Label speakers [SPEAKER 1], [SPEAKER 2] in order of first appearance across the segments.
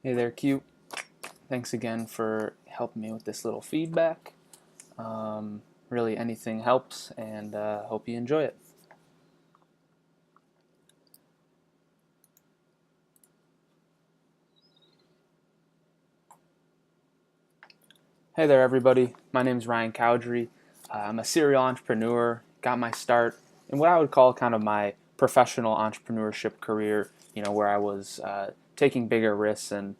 [SPEAKER 1] Hey there, Q. Thanks again for helping me with this little feedback. Really, anything helps, and hope you enjoy it. Hey there, everybody. My name is Ryan Cowdery. I'm a serial entrepreneur. Got my start in what I would call kind of my professional entrepreneurship career. Where I was taking bigger risks and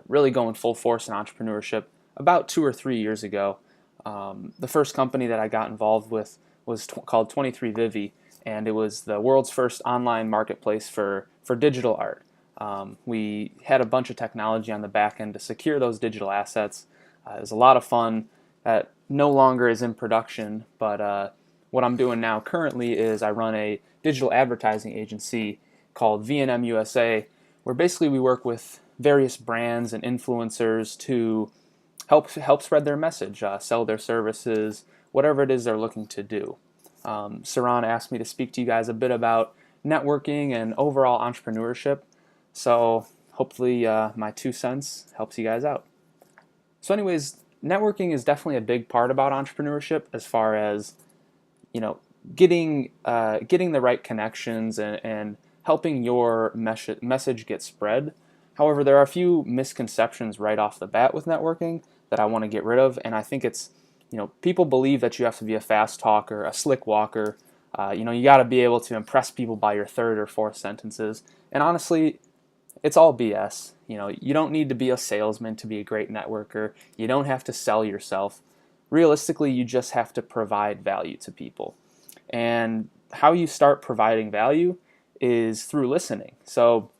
[SPEAKER 1] really going full force in entrepreneurship about 2 or 3 years ago. The first company that I got involved with was called 23 Vivi, and it was the world's first online marketplace for digital art. We had a bunch of technology on the back end to secure those digital assets. It was a lot of fun. That no longer is in production, but what I'm doing now currently is I run a digital advertising agency called V&M USA, where basically we work with various brands and influencers to help spread their message, sell their services, whatever it is they're looking to do. Saran asked me to speak to you guys a bit about networking and overall entrepreneurship, so hopefully my 2 cents helps you guys out. So anyways, networking is definitely a big part about entrepreneurship as far as, you know, getting the right connections and helping your message get spread. However, there are a few misconceptions right off the bat with networking that I want to get rid of, and I think it's, people believe that you have to be a fast talker, a slick walker. You got to be able to impress people by your third or fourth sentences, and honestly, it's all BS. You don't need to be a salesman to be a great networker. You don't have to sell yourself. Realistically, you just have to provide value to people. And how you start providing value is through listening. So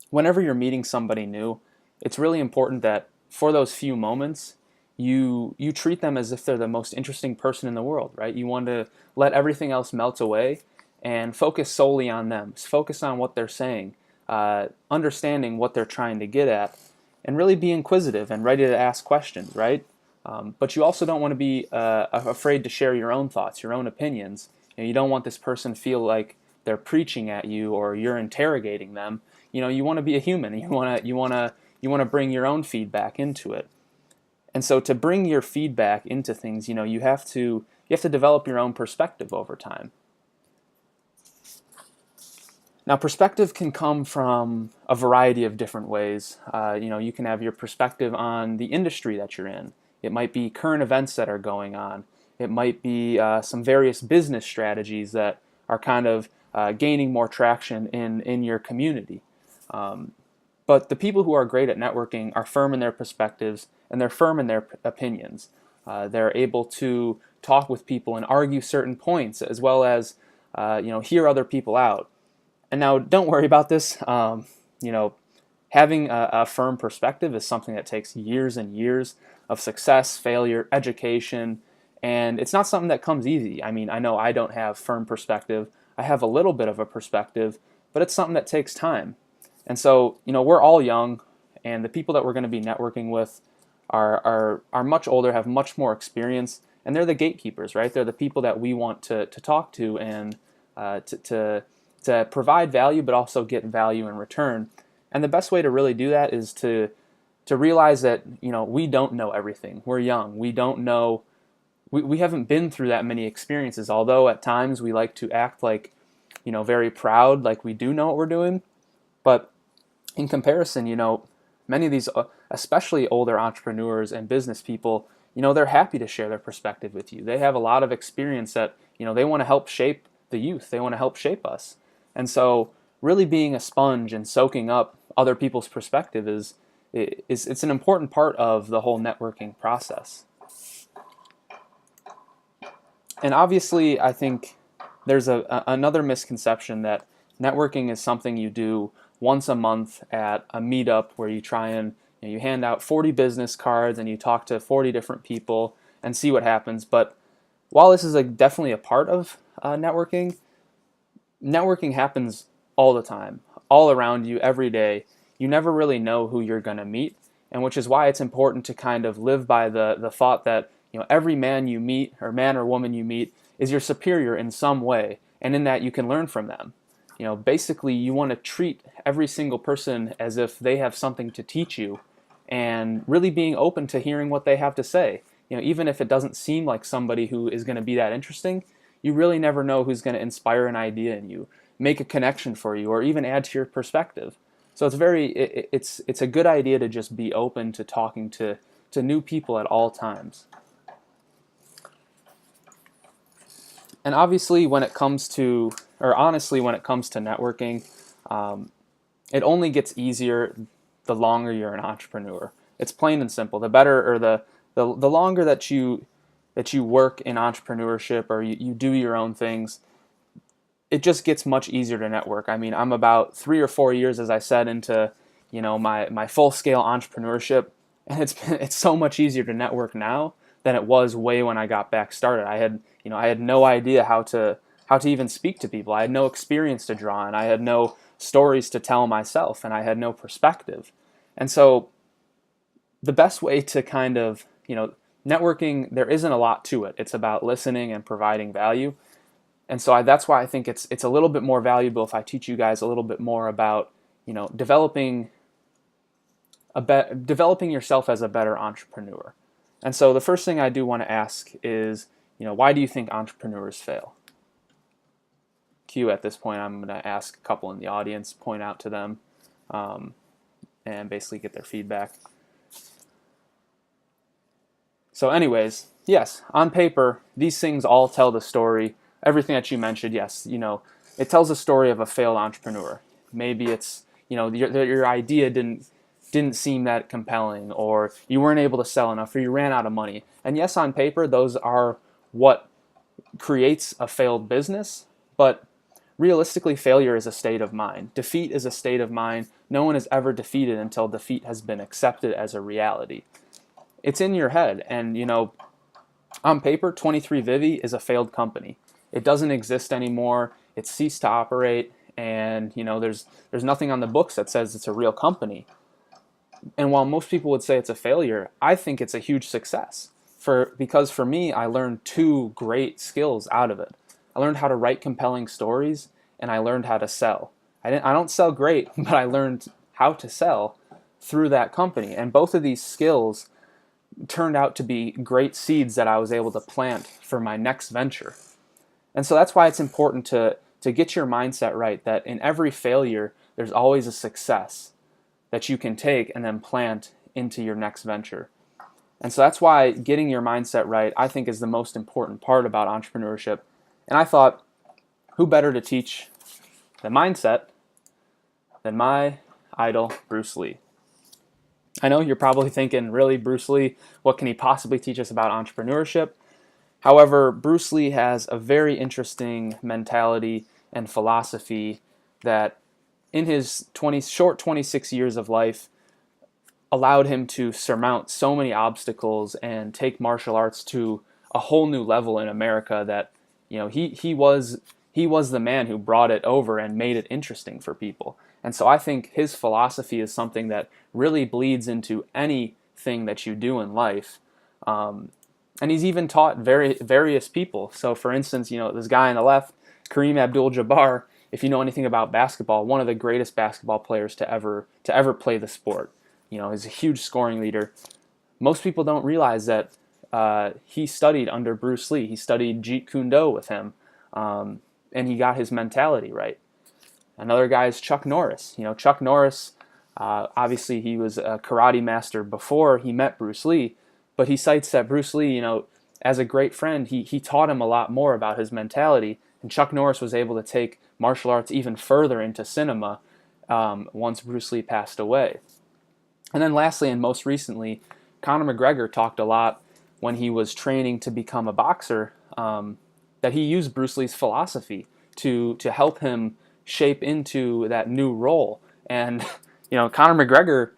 [SPEAKER 1] whenever you're meeting somebody new, it's really important that for those few moments, you treat them as if they're the most interesting person in the world, right? You want to let everything else melt away and focus solely on them. Focus on what they're saying, understanding what they're trying to get at, and really be inquisitive and ready to ask questions, right? But you also don't want to be afraid to share your own thoughts, your own opinions. You don't want this person feel like they're preaching at you or you're interrogating them. You want to be a human. You want to bring your own feedback into it. And so to bring your feedback into things, you have to develop your own perspective over time. Now, perspective can come from a variety of different ways. You can have your perspective on the industry that you're in. It might be current events that are going on. It might be some various business strategies that are kind of gaining more traction in your community. But the people who are great at networking are firm in their perspectives and they're firm in their opinions. They're able to talk with people and argue certain points as well as hear other people out. And now, don't worry about this. Having a firm perspective is something that takes years and years of success, failure, education, and it's not something that comes easy. I mean, I know I don't have firm perspective. I have a little bit of a perspective, but it's something that takes time. And so, we're all young, and the people that we're going to be networking with are much older, have much more experience, and they're the gatekeepers, right? They're the people that we want to talk to and to provide value, but also get value in return. And the best way to really do that is to realize that we don't know everything. We're young. We don't know. We haven't been through that many experiences. Although at times we like to act like very proud, like we do know what we're doing. But in comparison, many of these, especially older entrepreneurs and business people, they're happy to share their perspective with you. They have a lot of experience that they want to help shape the youth. They want to help shape us. And so really being a sponge and soaking up other people's perspective it's an important part of the whole networking process. And obviously, I think there's another misconception that networking is something you do once a month at a meetup where you try and you hand out 40 business cards and you talk to 40 different people and see what happens. But while this is definitely a part of networking happens all the time, all around you, every day. You never really know who you're going to meet, and which is why it's important to kind of live by the thought that every man you meet, or man or woman you meet, is your superior in some way, and in that you can learn from them. basically you want to treat every single person as if they have something to teach you, and really being open to hearing what they have to say. Even if it doesn't seem like somebody who is going to be that interesting, you really never know who's going to inspire an idea in you, make a connection for you, or even add to your perspective. So it's a good idea to just be open to talking to new people at all times. And obviously, when it comes to, or honestly, when it comes to networking, it only gets easier the longer you're an entrepreneur. It's plain and simple. The better, or the longer that you work in entrepreneurship, or you do your own things, it just gets much easier to network. I mean, I'm about 3 or 4 years, as I said, into my full scale entrepreneurship, and it's so much easier to network now than it was way when I got back started. I had no idea how to even speak to people. I had no experience to draw on. I had no stories to tell myself, and I had no perspective. And so the best way to kind of, networking, there isn't a lot to it. It's about listening and providing value. And so that's why I think it's a little bit more valuable if I teach you guys a little bit more about, developing yourself as a better entrepreneur. And so the first thing I do want to ask is, why do you think entrepreneurs fail? At this point, I'm going to ask a couple in the audience, point out to them, and basically get their feedback. So anyways, yes, on paper, these things all tell the story. Everything that you mentioned, yes, it tells a story of a failed entrepreneur. Maybe it's, your idea didn't seem that compelling, or you weren't able to sell enough, or you ran out of money. And yes, on paper, those are what creates a failed business, but realistically, failure is a state of mind. Defeat is a state of mind. No one is ever defeated until defeat has been accepted as a reality. It's in your head, and on paper, 23Vivi is a failed company. It doesn't exist anymore. It's ceased to operate, and there's nothing on the books that says it's a real company. And while most people would say it's a failure, I think it's a huge success. Because for me, I learned two great skills out of it. I learned how to write compelling stories, and I learned how to sell. I don't sell great, but I learned how to sell through that company. And both of these skills turned out to be great seeds that I was able to plant for my next venture. And so that's why it's important to get your mindset right, that in every failure, there's always a success that you can take and then plant into your next venture. And so that's why getting your mindset right, I think, is the most important part about entrepreneurship. And I thought, who better to teach the mindset than my idol, Bruce Lee? I know you're probably thinking, really, Bruce Lee, what can he possibly teach us about entrepreneurship? However, Bruce Lee has a very interesting mentality and philosophy that in his short 26 years of life allowed him to surmount so many obstacles and take martial arts to a whole new level in America, that he was the man who brought it over and made it interesting for people. And so I think his philosophy is something that really bleeds into anything that you do in life. And he's even taught various people. So for instance, this guy on the left, Kareem Abdul-Jabbar, if you know anything about basketball, one of the greatest basketball players to ever play the sport. He's a huge scoring leader. Most people don't realize that he studied under Bruce Lee. He studied Jeet Kune Do with him, and he got his mentality right. Another guy is Chuck Norris. Chuck Norris, obviously he was a karate master before he met Bruce Lee, but he cites that Bruce Lee, as a great friend, he taught him a lot more about his mentality, and Chuck Norris was able to take martial arts even further into cinema once Bruce Lee passed away. And then lastly, and most recently, Conor McGregor talked a lot when he was training to become a boxer, that he used Bruce Lee's philosophy to help him shape into that new role. And Conor McGregor,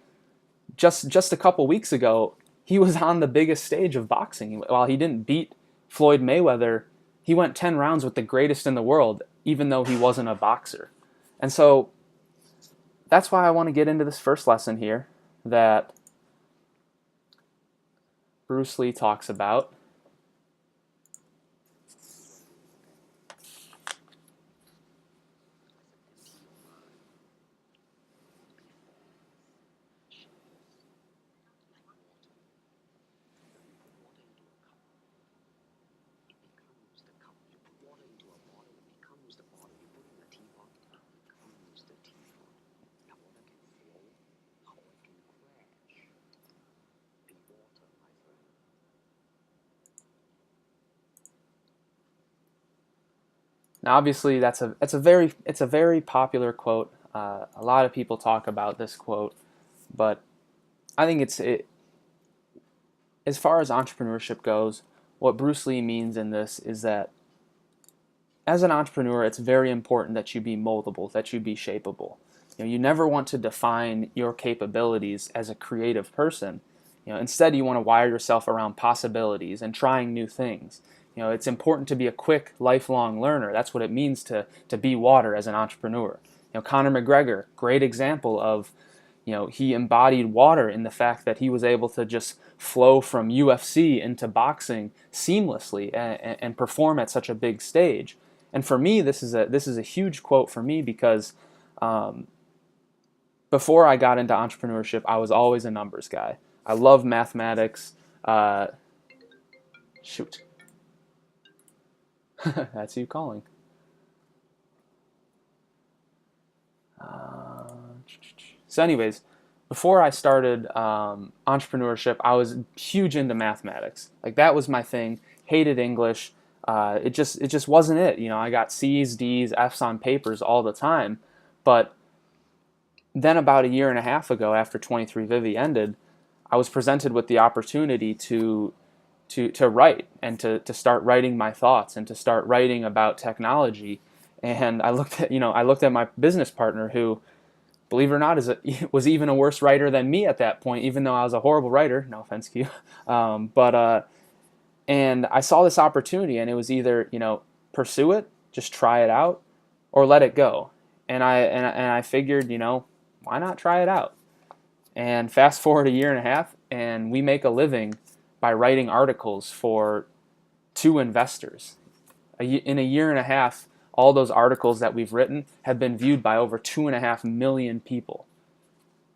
[SPEAKER 1] just a couple weeks ago, he was on the biggest stage of boxing. While he didn't beat Floyd Mayweather, he went 10 rounds with the greatest in the world, even though he wasn't a boxer. And so that's why I want to get into this first lesson here that Bruce Lee talks about. Now, obviously, it's a very popular quote. A lot of people talk about this quote, but I think as far as entrepreneurship goes, what Bruce Lee means in this is that as an entrepreneur, it's very important that you be moldable, that you be shapeable. You never want to define your capabilities as a creative person. Instead, you want to wire yourself around possibilities and trying new things. It's important to be a quick, lifelong learner. That's what it means to be water as an entrepreneur. Conor McGregor, great example of, he embodied water in the fact that he was able to just flow from UFC into boxing seamlessly and perform at such a big stage. And for me, this is a huge quote for me because before I got into entrepreneurship, I was always a numbers guy. I love mathematics. Shoot, that's you calling. So, anyways, before I started entrepreneurship, I was huge into mathematics. Like that was my thing. Hated English. It just wasn't it. I got C's, D's, F's on papers all the time. But then about a year and a half ago, after 23 Vivi ended, I was presented with the opportunity to write and to start writing my thoughts and to start writing about technology. And I looked at my business partner who, believe it or not, was even a worse writer than me at that point, even though I was a horrible writer. No offense, Q. And I saw this opportunity, and it was either pursue it, just try it out, or let it go. And I figured, why not try it out? And fast forward a year and a half, and we make a living by writing articles for two investors. In a year and a half, all those articles that we've written have been viewed by over 2.5 million people.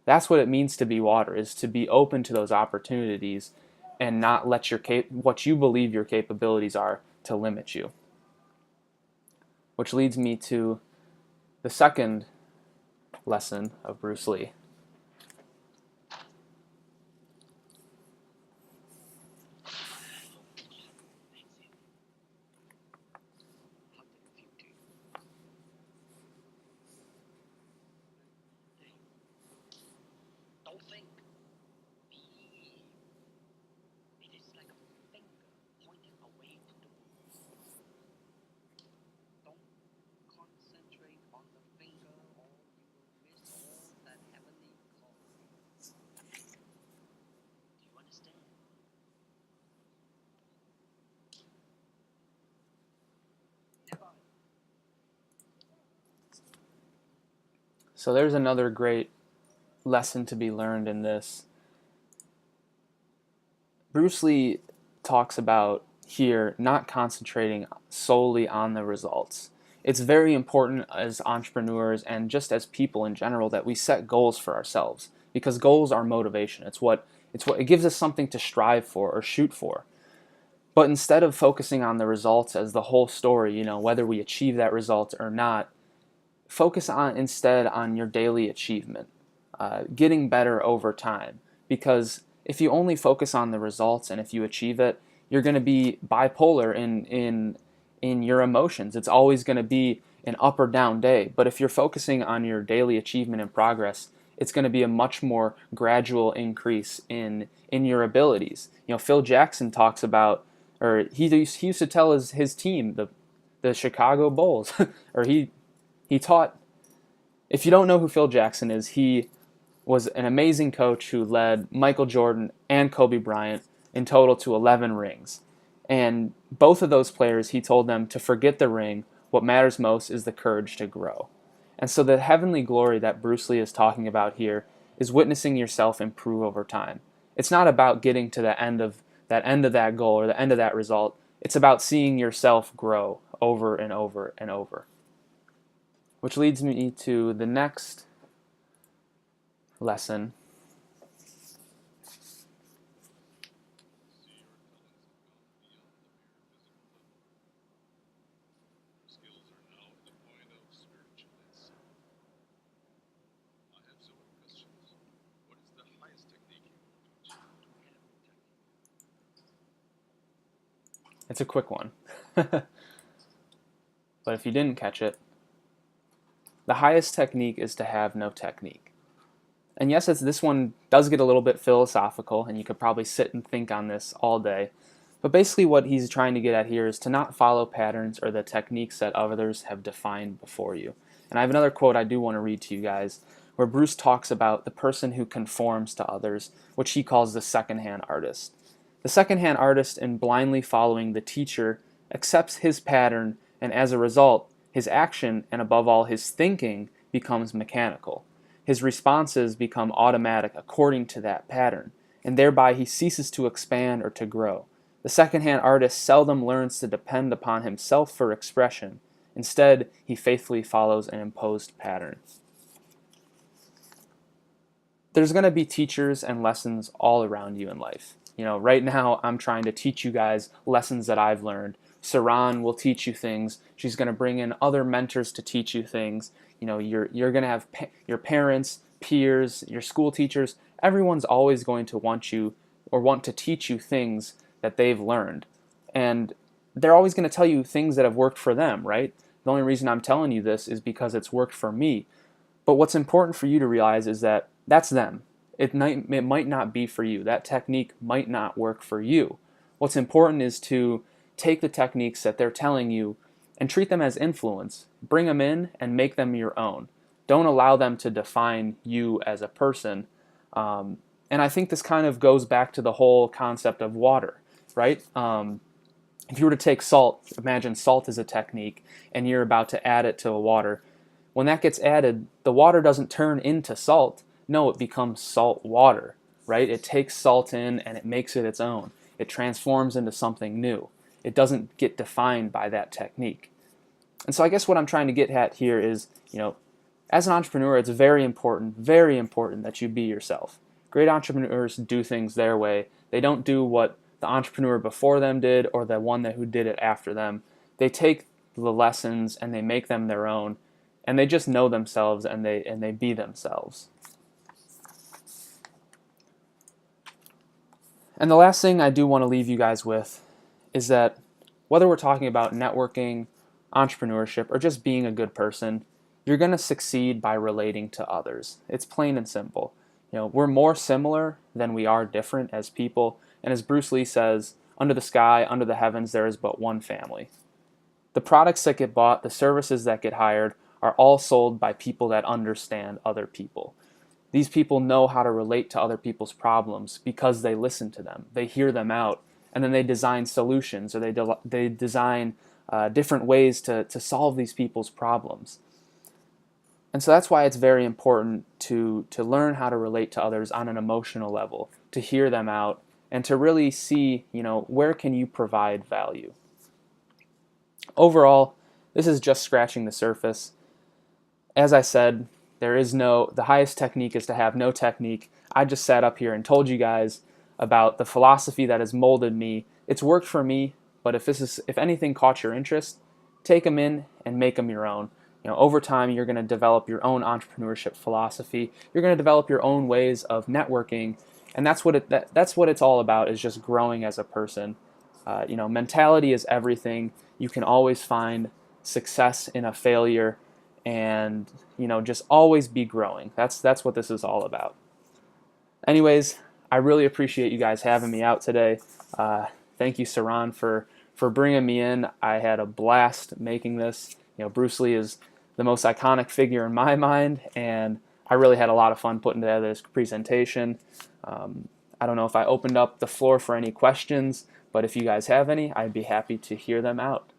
[SPEAKER 1] That's what it means to be water, is to be open to those opportunities and not let what you believe your capabilities are to limit you. Which leads me to the second lesson of Bruce Lee. So there's another great lesson to be learned in this. Bruce Lee talks about here not concentrating solely on the results. It's very important as entrepreneurs and just as people in general that we set goals for ourselves, because goals are motivation. It gives us something to strive for or shoot for. But instead of focusing on the results as the whole story, whether we achieve that result or not, focus instead on your daily achievement, getting better over time. Because if you only focus on the results and if you achieve it, you're going to be bipolar in your emotions. It's always going to be an up or down day. But if you're focusing on your daily achievement and progress, it's going to be a much more gradual increase in your abilities. Phil Jackson talks about, or he used to tell his team, the Chicago Bulls, or he taught, if you don't know who Phil Jackson is, he was an amazing coach who led Michael Jordan and Kobe Bryant in total to 11 rings. And both of those players, he told them to forget the ring. What matters most is the courage to grow. And so the heavenly glory that Bruce Lee is talking about here is witnessing yourself improve over time. It's not about getting to the end of that goal or the end of that result. It's about seeing yourself grow over and over and over. Which leads me to the next lesson. It's a quick one. But but if you didn't catch it, the highest technique is to have no technique. And yes, this one does get a little bit philosophical, and you could probably sit and think on this all day. But basically what he's trying to get at here is to not follow patterns or the techniques that others have defined before you. And I have another quote I do want to read to you guys, where Bruce talks about the person who conforms to others, which he calls the secondhand artist. The secondhand artist, in blindly following the teacher, accepts his pattern, and as a result, his action, and above all his thinking, becomes mechanical. His responses become automatic according to that pattern, and thereby he ceases to expand or to grow. The secondhand artist seldom learns to depend upon himself for expression. Instead, he faithfully follows an imposed pattern. There's going to be teachers and lessons all around you in life. Right now I'm trying to teach you guys lessons that I've learned. Saran will teach you things. She's going to bring in other mentors to teach you things. You're going to have your parents, peers, your school teachers. Everyone's always going to want you or want to teach you things that they've learned. And they're always going to tell you things that have worked for them, right? The only reason I'm telling you this is because it's worked for me. But what's important for you to realize is that that's them. It might not be for you. That technique might not work for you. What's important is to take the techniques that they're telling you and treat them as influence. Bring them in and make them your own. Don't allow them to define you as a person. And I think this kind of goes back to the whole concept of water, right? If you were to take salt, imagine salt is a technique, and you're about to add it to a water. When that gets added, the water doesn't turn into salt. No, it becomes salt water, right? It takes salt in and it makes it its own. It transforms into something new. It doesn't get defined by that technique. And so I guess what I'm trying to get at here is, as an entrepreneur, it's very important that you be yourself. Great entrepreneurs do things their way. They don't do what the entrepreneur before them did or the one who did it after them. They take the lessons and they make them their own, and they just know themselves and they be themselves. And the last thing I do want to leave you guys with is that whether we're talking about networking, entrepreneurship, or just being a good person, you're going to succeed by relating to others. It's plain and simple. We're more similar than we are different as people. And as Bruce Lee says, under the sky, under the heavens, there is but one family. The products that get bought, the services that get hired, are all sold by people that understand other people. These people know how to relate to other people's problems because they listen to them. They hear them out, and then they design solutions, or they design different ways to solve these people's problems. And so that's why it's very important to learn how to relate to others on an emotional level, to hear them out, and to really see, where can you provide value. Overall, this is just scratching the surface. As I said, the highest technique is to have no technique. I just sat up here and told you guys about the philosophy that has molded me. It's worked for me, but if anything caught your interest, take them in and make them your own. Over time, you're going to develop your own entrepreneurship philosophy. You're going to develop your own ways of networking, and that's what it's all about, is just growing as a person. Mentality is everything. You can always find success in a failure, and just always be growing. That's what this is all about. Anyways, I really appreciate you guys having me out today. Thank you, Saran, for bringing me in. I had a blast making this. Bruce Lee is the most iconic figure in my mind, and I really had a lot of fun putting together this presentation. I don't know if I opened up the floor for any questions, but if you guys have any, I'd be happy to hear them out.